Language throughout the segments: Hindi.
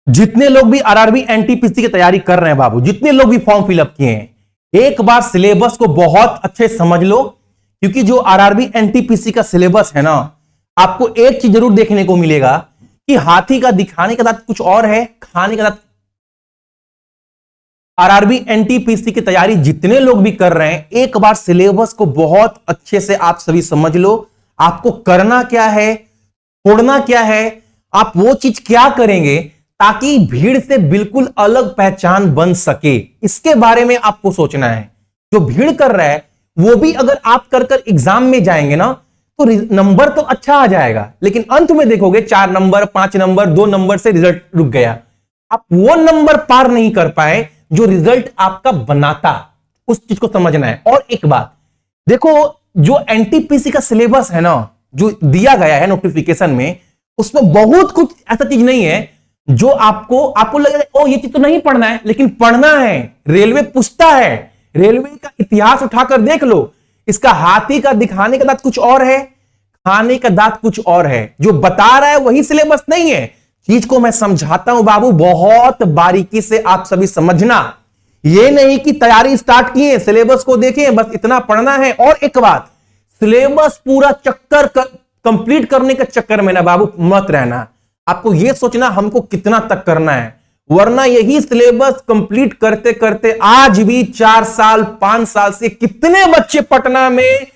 जितने लोग भी आरआरबी एनटीपीसी की तैयारी कर रहे हैं बाबू, जितने लोग भी फॉर्म फिलअप किए हैं, एक बार सिलेबस को बहुत अच्छे समझ लो, क्योंकि जो आरआरबी एनटीपीसी का सिलेबस है ना, आपको एक चीज जरूर देखने को मिलेगा कि हाथी का दिखाने का दांत कुछ और है, खाने का दांत। आरआरबी एनटीपीसी की तैयारी जितने लोग भी कर रहे हैं, एक बार सिलेबस को बहुत अच्छे से आप सभी समझ लो। आपको करना क्या है, छोड़ना क्या है, आप वो चीज क्या करेंगे ताकि भीड़ से बिल्कुल अलग पहचान बन सके, इसके बारे में आपको सोचना है। जो भीड़ कर रहा है वो भी अगर आप कर एग्जाम में जाएंगे ना, तो नंबर तो अच्छा आ जाएगा, लेकिन अंत में देखोगे 4 नंबर 5 नंबर 2 नंबर से रिजल्ट रुक गया। आप वो नंबर पार नहीं कर पाए जो रिजल्ट आपका बनाता, उस चीज को समझना है। और एक बात देखो, जो एनटीपीसी का सिलेबस है ना, जो दिया गया है नोटिफिकेशन में, उसमें बहुत कुछ ऐसा चीज नहीं है जो आपको लगेगा ओ ये चीज तो नहीं पढ़ना है, लेकिन पढ़ना है। रेलवे पूछता है, रेलवे का इतिहास उठाकर देख लो, इसका हाथी का दिखाने का दांत कुछ और है, खाने का दांत कुछ और है। जो बता रहा है वही सिलेबस नहीं है। चीज को मैं समझाता हूं बाबू, बहुत बारीकी से आप सभी समझना। ये नहीं कि तैयारी स्टार्ट किए, सिलेबस को देखें, बस इतना पढ़ना है। और एक बात, सिलेबस पूरा चक्कर कंप्लीट करने के चक्कर में ना बाबू मत रहना। आपको यह सोचना हमको कितना तक करना है, वरना यही सिलेबस कंप्लीट करते करते आज भी 4 साल 5 साल से कितने बच्चे पटना में,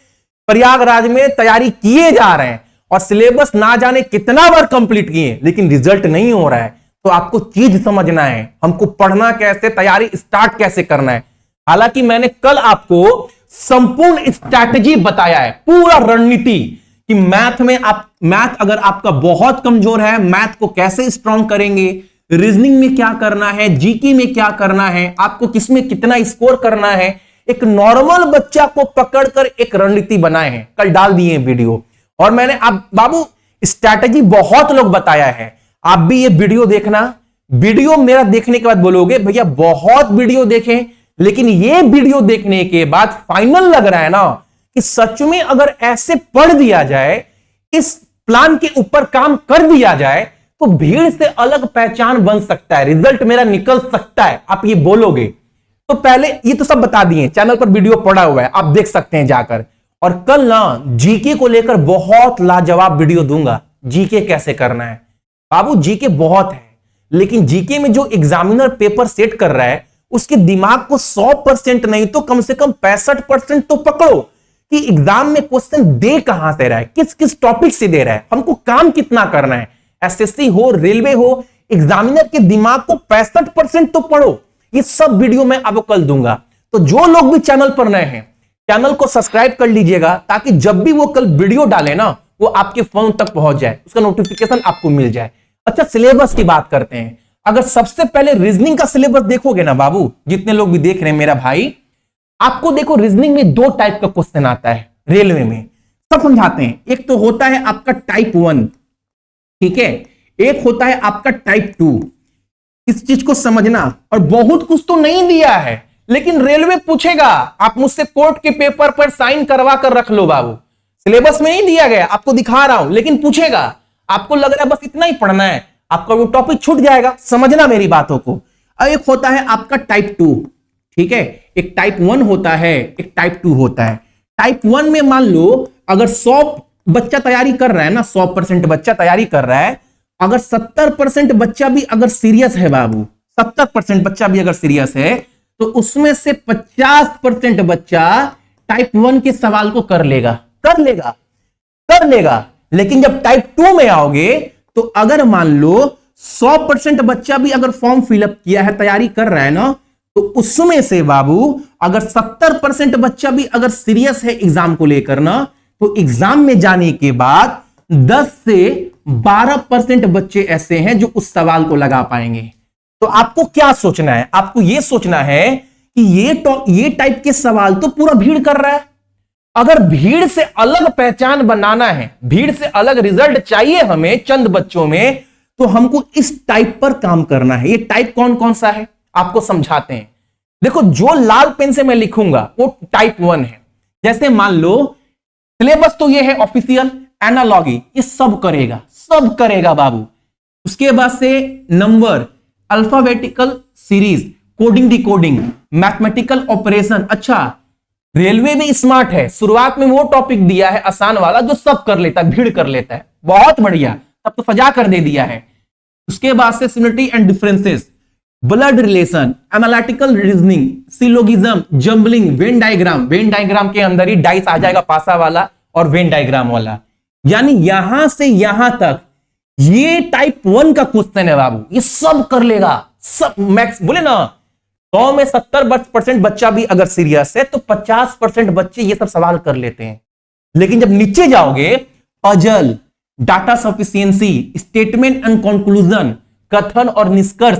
प्रयागराज में तैयारी किए जा रहे हैं, और सिलेबस ना जाने कितना बार कंप्लीट किए, लेकिन रिजल्ट नहीं हो रहा है। तो आपको चीज समझना है, हमको पढ़ना कैसे, तैयारी स्टार्ट कैसे करना है। हालांकि मैंने कल आपको संपूर्ण स्ट्रैटेजी बताया है, पूरा रणनीति, कि मैथ अगर आपका बहुत कमजोर है, मैथ को कैसे स्ट्रॉन्ग करेंगे, रीजनिंग में क्या करना है, जीके में क्या करना है, आपको किसमें कितना स्कोर करना है। एक नॉर्मल बच्चा को पकड़कर एक रणनीति बनाए हैं, कल डाल दिए वीडियो। और मैंने आप बाबू स्ट्रैटेजी बहुत लोग बताया है, आप भी ये वीडियो देखना। वीडियो मेरा देखने के बाद बोलोगे भैया बहुत वीडियो देखें, लेकिन ये वीडियो देखने के बाद फाइनल लग रहा है ना कि सच में अगर ऐसे पढ़ दिया जाए, इस प्लान के ऊपर काम कर दिया जाए, तो भीड़ से अलग पहचान बन सकता है, रिजल्ट मेरा निकल सकता है, आप ये बोलोगे। तो पहले ये तो सब बता दिए, चैनल पर वीडियो पड़ा हुआ है, आप देख सकते हैं जाकर। और कल ना जीके को लेकर बहुत लाजवाब वीडियो दूंगा, जीके कैसे करना है। बाबू जीके बहुत है, लेकिन जीके में जो एग्जामिनर पेपर सेट कर रहा है, उसके दिमाग को 100% नहीं तो कम से कम 65% तो पकड़ो कि एग्जाम में क्वेश्चन दे कहां से रहा है, किस किस टॉपिक से दे रहा है, हमको काम कितना करना है। एसएससी हो, रेलवे हो, एग्जामिनर के दिमाग को 65% तो पढ़ो। ये सब वीडियो मैं आपको कल दूंगा। तो जो लोग भी चैनल पर नए हैं, चैनल को सब्सक्राइब कर लीजिएगा, ताकि जब भी वो कल वीडियो डाले ना, वो आपके फोन तक पहुंच जाए, उसका नोटिफिकेशन आपको मिल जाए। अच्छा, सिलेबस की बात करते हैं। अगर सबसे पहले रीजनिंग का सिलेबस देखोगे ना बाबू, जितने लोग भी देख रहे हैं मेरा भाई, आपको देखो रीजनिंग में 2 टाइप का क्वेश्चन आता है रेलवे में, सब समझाते हैं। एक तो होता है आपका टाइप 1, ठीक है, एक होता है आपका टाइप 2। इस चीज को समझना। और बहुत कुछ तो नहीं दिया है, लेकिन रेलवे पूछेगा, आप मुझसे कोर्ट के पेपर पर साइन करवा कर रख लो बाबू, सिलेबस में नहीं दिया गया, आपको दिखा रहा हूं, लेकिन पूछेगा। आपको लग रहा है बस इतना ही पढ़ना है, आपका वो टॉपिक छूट जाएगा, समझना मेरी बातों को। और एक होता है आपका टाइप 2, ठीक है, एक टाइप 1 होता है, एक टाइप 2 होता है। टाइप 1 में मान लो अगर 100 बच्चा तैयारी कर रहा है ना, 100% बच्चा तैयारी कर रहा है, अगर 70% बच्चा भी अगर सीरियस है बाबू, 70% बच्चा भी अगर सीरियस है, तो उसमें से 50% बच्चा टाइप 1 के सवाल को कर लेगा। लेकिन जब टाइप 2 में आओगे, तो अगर मान लो 100% बच्चा भी अगर फॉर्म फिलअप किया है, तैयारी कर रहा है ना, तो उसमें से बाबू अगर 70% बच्चा भी अगर सीरियस है एग्जाम को लेकर ना, तो एग्जाम में जाने के बाद 10 से 12% बच्चे ऐसे हैं जो उस सवाल को लगा पाएंगे। तो आपको क्या सोचना है, आपको यह सोचना है कि ये टाइप के सवाल तो पूरा भीड़ कर रहा है। अगर भीड़ से अलग पहचान बनाना है, भीड़ से अलग रिजल्ट चाहिए हमें चंद बच्चों में, तो हमको इस टाइप पर काम करना है। ये टाइप कौन कौन सा है आपको समझाते हैं। देखो, जो लाल पेन से मैं लिखूंगा वो टाइप 1 है। जैसे मान लो सिलेबस तो ये है ऑफिशियल, एनालॉगी ये सब करेगा बाबू। उसके बाद से number, alphabetical series, coding decoding, mathematical operation. अच्छा, रेलवे भी स्मार्ट है, शुरुआत में वो टॉपिक दिया है आसान वाला जो सब कर लेता है, भीड़ कर लेता है, बहुत बढ़िया, तब तो सजा कर दे दिया है। उसके बाद से similarity and differences, blood relation, analytical reasoning, syllogism, jumbling, Venn diagram. Venn diagram के अंदर ही डाइस आ जाएगा, पासा वाला और वेन डायग्राम वाला। यानी यहां से यहां तक ये टाइप 1 का क्वेश्चन है बाबू, ये सब कर लेगा, सब मैक्स बोले ना 100 में 70% बच्चा भी अगर सीरियस है तो 50% बच्चे ये सब सवाल कर लेते हैं। लेकिन जब नीचे जाओगे, puzzle, data sufficiency, statement and conclusion, कथन और निष्कर्ष,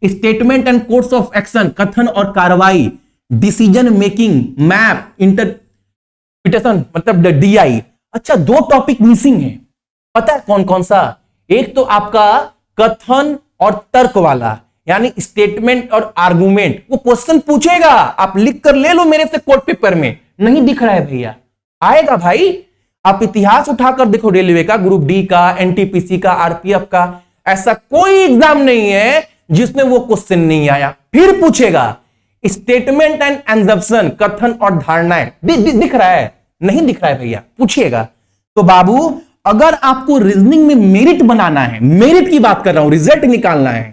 statement and course of action, कथन और कार्रवाई, डिसीजन मेकिंग, मैप, इंटरप्रिटेशन मतलब DI। अच्छा, 2 टॉपिक मिसिंग है, पता है कौन कौन सा? एक तो आपका कथन और तर्क वाला, यानी स्टेटमेंट और आर्गुमेंट। वो क्वेश्चन पूछेगा, आप लिख कर ले लो मेरे से कोर्ट पेपर में, नहीं दिख रहा है भैया, आएगा भाई। आप इतिहास उठाकर देखो, रेलवे का, ग्रुप डी का, NTPC का, RPF का, ऐसा कोई एग्जाम नहीं है जिसमें वो क्वेश्चन नहीं आया। फिर पूछेगा स्टेटमेंट एंड एजम्पशन, कथन और धारणाएं, दिख रहा है? नहीं दिख रहा है भैया, पूछिएगा। तो बाबू, अगर आपको रीजनिंग में मेरिट बनाना है, मेरिट की बात कर रहा हूं, रिजल्ट निकालना है,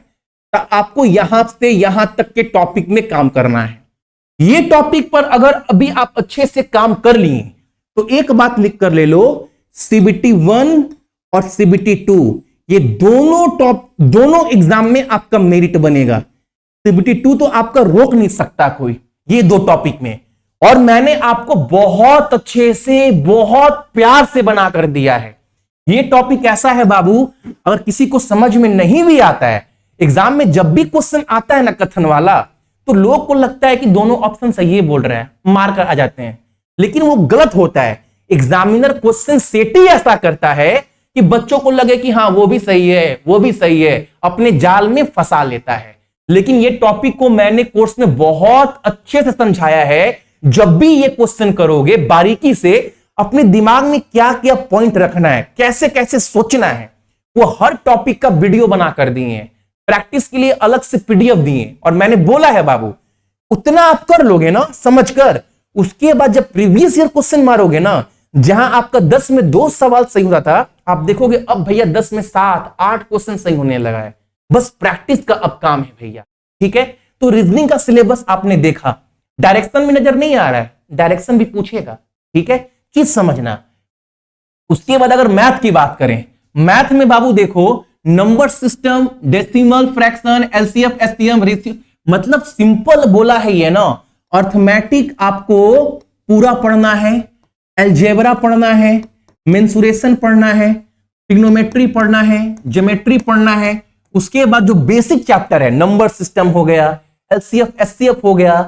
तो आपको यहां से यहां तक के टॉपिक में काम करना है। ये टॉपिक पर अगर अभी आप अच्छे से काम कर लिए तो एक बात लिख कर ले लो, CBT 1 और CBT 2 ये दोनों एग्जाम में आपका मेरिट बनेगा। CBT 2 तो आपका रोक नहीं सकता कोई, ये 2 टॉपिक में। और मैंने आपको बहुत अच्छे से, बहुत प्यार से बना कर दिया है। ये टॉपिक ऐसा है बाबू, अगर किसी को समझ में नहीं भी आता है, एग्जाम में जब भी क्वेश्चन आता है ना कथन वाला, तो लोग को लगता है कि दोनों ऑप्शन सही बोल रहे हैं, मार कर आ जाते हैं, लेकिन वो गलत होता है। एग्जामिनर क्वेश्चन सेट ही ऐसा करता है कि बच्चों को लगे कि हाँ वो भी सही है, वो भी सही है, अपने जाल में फंसा लेता है। लेकिन ये टॉपिक को मैंने कोर्स में बहुत अच्छे से समझाया है। जब भी ये क्वेश्चन करोगे, बारीकी से अपने दिमाग में क्या क्या पॉइंट रखना है, कैसे कैसे सोचना है, वो हर टॉपिक का वीडियो बना कर दिए हैं। प्रैक्टिस के लिए अलग से PDF दिए, और मैंने बोला है बाबू, उतना आप कर लोगे ना समझकर, उसके बाद जब प्रीवियस ईयर क्वेश्चन मारोगे ना, जहां आपका 10 में 2 सवाल सही होता था, आप देखोगे अब भैया 10 में 7-8 क्वेश्चन सही होने लगा है। बस प्रैक्टिस का अब काम है भैया, ठीक है। तो रीजनिंग का सिलेबस आपने देखा, डायरेक्शन में नजर नहीं आ रहा है, डायरेक्शन भी पूछेगा, ठीक है, चीज समझना। उसके बाद अगर मैथ की बात करें, मैथ में बाबू देखो, number system, decimal, fraction, LCM, SCM, ratio, मतलब सिंपल बोला है ये ना। अर्थमेटिक आपको पूरा पढ़ना है, अलजेब्रा पढ़ना है, मेंसुरेशन पढ़ना है, ट्रिग्नोमेट्री पढ़ना है, ज्योमेट्री पढ़ना है। उसके बाद जो बेसिक चैप्टर है, नंबर सिस्टम हो गया, LCF, SCF हो गया,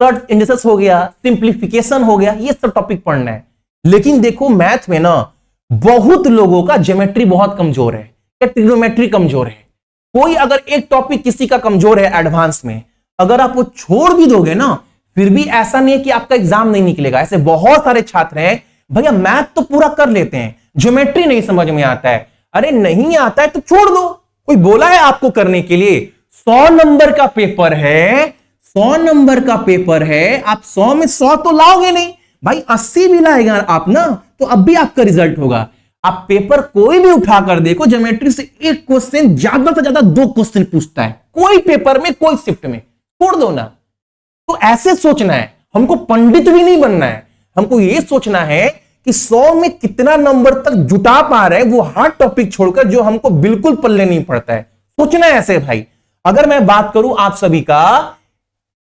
सर्च इंडिसेस हो गया, सिंप्लीफिकेशन हो गया, ये सब टॉपिक पढ़ना है। लेकिन देखो मैथ में ना बहुत लोगों का ज्योमेट्री बहुत कमजोर है या ट्रिग्नोमेट्री कमजोर है। कोई अगर एक टॉपिक किसी का कमजोर है एडवांस में, अगर आप वो छोड़ भी दोगे ना, फिर भी ऐसा नहीं है कि आपका एग्जाम नहीं निकलेगा। ऐसे बहुत सारे छात्र हैं, भैया मैथ तो पूरा कर लेते हैं, ज्योमेट्री नहीं समझ में आता है। अरे नहीं आता है तो छोड़ दो, कोई बोला है आपको करने के लिए? 100 नंबर का पेपर है, 100 नंबर का पेपर है, आप 100 में 100 तो लाओगे नहीं भाई, 80 भी लाएगा आप ना, तो अब भी आपका रिजल्ट होगा। आप पेपर कोई भी उठाकर देखो, ज्योमेट्री से एक क्वेश्चन, ज्यादा से ज्यादा 2 क्वेश्चन पूछता है, कोई पेपर में, कोई शिफ्ट में, छोड़ दो ना। तो ऐसे सोचना है, हमको पंडित भी नहीं बनना है, हमको यह सोचना है कि 100 में कितना नंबर तक जुटा पा रहे हैं, वो हार्ड टॉपिक छोड़कर जो हमको बिल्कुल पल्ले नहीं पड़ता है, सोचना है ऐसे भाई। अगर मैं बात करूं आप सभी का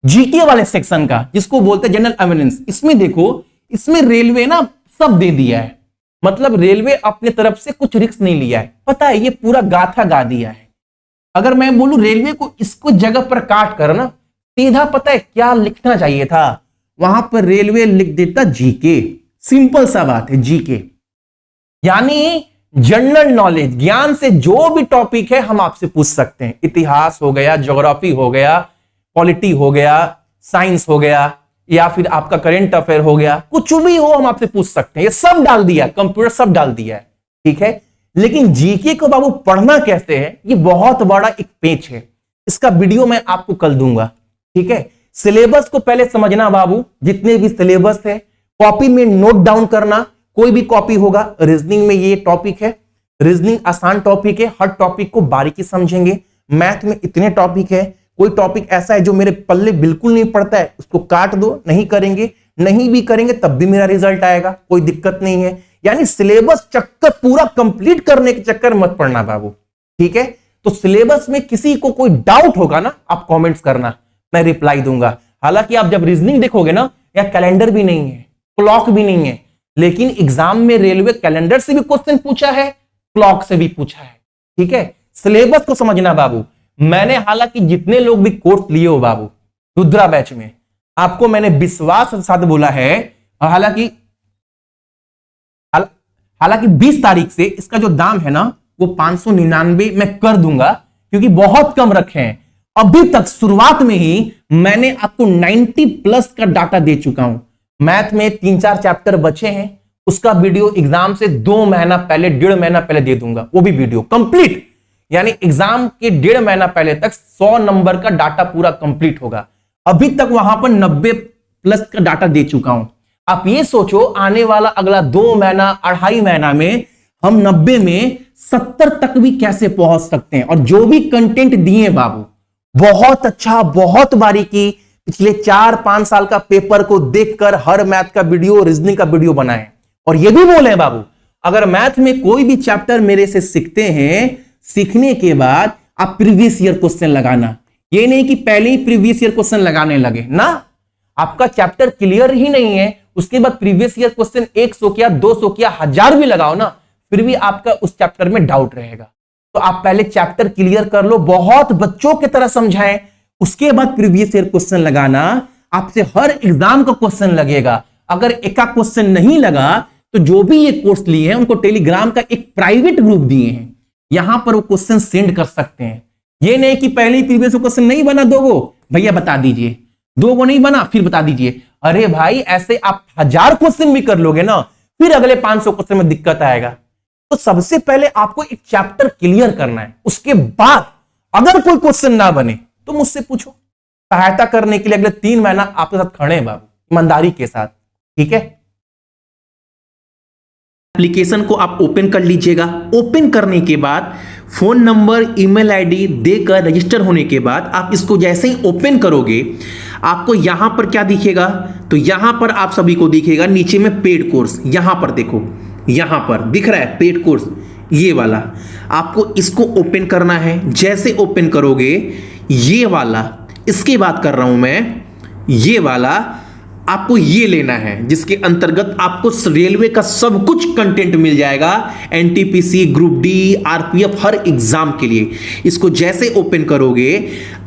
जीके वाले सेक्शन का, जिसको बोलते हैं जनरल अवेयरनेस, इसमें देखो, इसमें रेलवे ना सब दे दिया है, मतलब रेलवे अपने तरफ से कुछ रिस्क नहीं लिया है, पता है, ये पूरा गाथा गा दिया है। अगर मैं बोलूं रेलवे को इसको जगह पर काट कर ना, सीधा पता है क्या लिखना चाहिए था, वहां पर रेलवे लिख देता जीके, सिंपल सा बात है, जीके यानी जनरल नॉलेज, ज्ञान से जो भी टॉपिक है हम आपसे पूछ सकते हैं। इतिहास हो गया, ज्योग्राफी हो गया, पॉलिटी हो गया, साइंस हो गया, या फिर आपका करंट अफेयर हो गया, कुछ भी हो हम आपसे पूछ सकते हैं। ये सब डाल दिया, कंप्यूटर सब डाल दिया है, ठीक है। लेकिन जीके को बाबू पढ़ना कैसे है, ये बहुत बड़ा एक पेच है। इसका वीडियो मैं आपको कल दूंगा। ठीक है, सिलेबस को पहले समझना बाबू, जितने भी सिलेबस है कॉपी में नोट डाउन करना। कोई भी कॉपी होगा, रीजनिंग में ये टॉपिक है, रीजनिंग आसान टॉपिक है, हर टॉपिक को बारीकी समझेंगे। मैथ में इतने टॉपिक है, कोई टॉपिक ऐसा है जो मेरे पल्ले बिल्कुल नहीं पड़ता है, उसको काट दो, नहीं करेंगे, नहीं भी करेंगे तब भी मेरा रिजल्ट आएगा, कोई दिक्कत नहीं है। यानी सिलेबस चक्कर पूरा कंप्लीट करने के चक्कर मत पड़ना बाबू। ठीक है, तो सिलेबस में किसी को कोई डाउट होगा ना, आप कमेंट्स करना, मैं रिप्लाई दूंगा। हालांकि आप जब रीजनिंग देखोगे ना, या कैलेंडर भी नहीं है, क्लॉक भी नहीं है, लेकिन एग्जाम में रेलवे कैलेंडर से भी क्वेश्चन पूछा है, क्लॉक से भी पूछा है। ठीक है, सिलेबस को समझना बाबू। मैंने हालांकि जितने लोग भी कोर्स लिए हो बाबू रुद्रा बैच में, आपको मैंने विश्वास के साथ बोला है, हालांकि 20 तारीख से इसका जो दाम है ना वो 599 मैं कर दूंगा, क्योंकि बहुत कम रखे हैं। अभी तक शुरुआत में ही मैंने आपको 90+ का डाटा दे चुका हूं। मैथ में 3-4 चैप्टर बचे हैं, उसका वीडियो एग्जाम से 2 महीना पहले, 1.5 महीना पहले दे दूंगा, वो भी वीडियो कंप्लीट। यानी एग्जाम के 1.5 महीना पहले तक 100 नंबर का डाटा पूरा कंप्लीट होगा। अभी तक वहां पर 90+ का डाटा दे चुका हूं। आप ये सोचो, आने वाला अगला 2 महीना, 2.5 महीना में हम 90 में 70 तक भी कैसे पहुंच सकते हैं। और जो भी कंटेंट दिए बाबू, बहुत अच्छा, बहुत बारीकी, पिछले 4-5 साल का पेपर को देखकर हर मैथ का वीडियो, रीजनिंग का वीडियो बनाए। और ये भी बोले बाबू, अगर मैथ में कोई भी चैप्टर मेरे से सीखते हैं, सीखने के बाद आप प्रीवियस ईयर क्वेश्चन लगाना। ये नहीं कि पहले ही प्रीवियस ईयर क्वेश्चन लगाने लगे ना, आपका चैप्टर क्लियर ही नहीं है, उसके बाद प्रीवियस ईयर क्वेश्चन 100 किया, 200 किया, 1000 भी लगाओ ना, फिर भी आपका उस चैप्टर में डाउट रहेगा। तो आप पहले चैप्टर क्लियर कर लो, बहुत बच्चों की तरह समझाएं, उसके बाद प्रीवियस ईयर क्वेश्चन लगाना। आपसे हर एग्जाम का क्वेश्चन लगेगा। अगर एक क्वेश्चन नहीं लगा तो जो भी ये कोर्स लिए हैं उनको टेलीग्राम का एक प्राइवेट ग्रुप दिए हैं, यहां पर वो क्वेश्चन सेंड कर सकते हैं। ये नहीं कि पहले ही प्रीवियस क्वेश्चन नहीं बना, 2 गो भैया बता दीजिए, 2 गो नहीं बना फिर बता दीजिए। अरे भाई, ऐसे आप 1000 क्वेश्चन भी कर लोगे ना, फिर अगले 500 क्वेश्चन में दिक्कत आएगा। तो सबसे पहले आपको एक चैप्टर क्लियर करना है, उसके बाद अगर कोई क्वेश्चन ना बने तो मुझसे पूछो। सहायता करने के लिए अगले 3 महीना आपके साथ खड़े हैं बाबू, ईमानदारी के साथ। ठीक है, एप्लीकेशन को आप ओपन कर लीजिएगा। ओपन करने के बाद फोन नंबर, ईमेल आईडी देकर रजिस्टर होने के बाद आप इसको जैसे ही ओपन करोगे, आपको यहां पर क्या दिखेगा, तो यहां पर आप सभी को दिखेगा नीचे में पेड कोर्स। यहां पर देखो, यहां पर दिख रहा है पेड कोर्स, ये वाला आपको इसको ओपन करना है। जैसे ओपन करोगे, ये वाला, इसकी बात कर रहा हूं मैं, ये वाला आपको ये लेना है, जिसके अंतर्गत आपको रेलवे का सब कुछ कंटेंट मिल जाएगा, एनटीपीसी, ग्रुप डी, आरपीएफ, हर एग्जाम के लिए। इसको जैसे ओपन करोगे,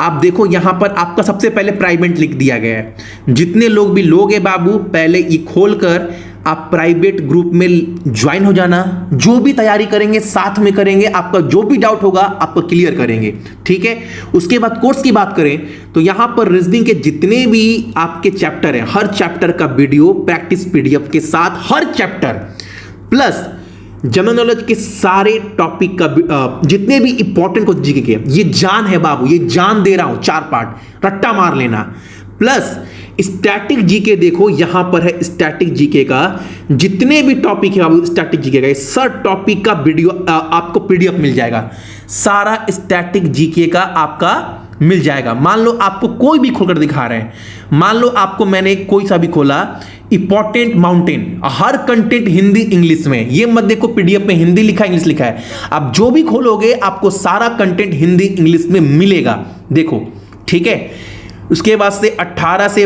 आप देखो यहां पर आपका सबसे पहले प्राइवेट लिख दिया गया है। जितने लोग भी लोगे बाबू, पहले ये खोलकर आप प्राइवेट ग्रुप में ज्वाइन हो जाना। जो भी तैयारी करेंगे साथ में करेंगे, आपका जो भी डाउट होगा आपको क्लियर करेंगे। ठीक है, उसके बाद कोर्स की बात करें तो यहां पर रीजनिंग के जितने भी आपके चैप्टर हैं, हर चैप्टर का वीडियो प्रैक्टिस पीडीएफ के साथ, हर चैप्टर प्लस जनरल नॉलेज के सारे टॉपिक का जितने भी इंपॉर्टेंट को जीके के, ये जान है बाबू, ये जान दे रहा हूं, 4 पार्ट रट्टा मार लेना। प्लस स्टैटिक जीके देखो, यहां पर है स्टैटिक जीके का, जितने भी टॉपिक है बाबू स्टैटिक जीके का, सर टॉपिक का वीडियो आपको पीडीएफ मिल जाएगा, सारा स्टैटिक जीके का आपका मिल जाएगा। मान लो आपको कोई भी खोलकर दिखा रहे हैं, मान लो आपको मैंने कोई सा भी खोला, इंपॉर्टेंट माउंटेन, हर कंटेंट हिंदी इंग्लिश में, ये मत देखो पीडीएफ में हिंदी लिखा है इंग्लिश लिखा है, आप जो भी खोलोगे आपको सारा कंटेंट हिंदी इंग्लिश में मिलेगा। देखो ठीक है, उसके बाद से 18 से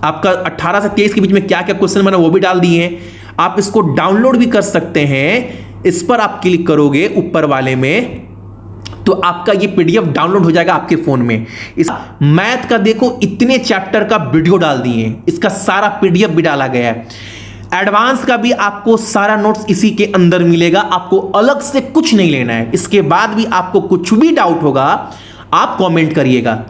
आपका 18 से 23 के बीच में क्या क्या क्वेश्चन बना वो भी डाल दिए हैं। आप इसको डाउनलोड भी कर सकते हैं, इस पर आप क्लिक करोगे ऊपर वाले में तो आपका ये पीडीएफ डाउनलोड हो जाएगा आपके फोन में। इस मैथ का देखो इतने चैप्टर का वीडियो डाल दिए हैं, इसका सारा पीडीएफ भी डाला गया है। एडवांस का भी आपको सारा नोट्स इसी के अंदर मिलेगा, आपको अलग से कुछ नहीं लेना है। इसके बाद भी आपको कुछ भी डाउट होगा आप कमेंट करिएगा।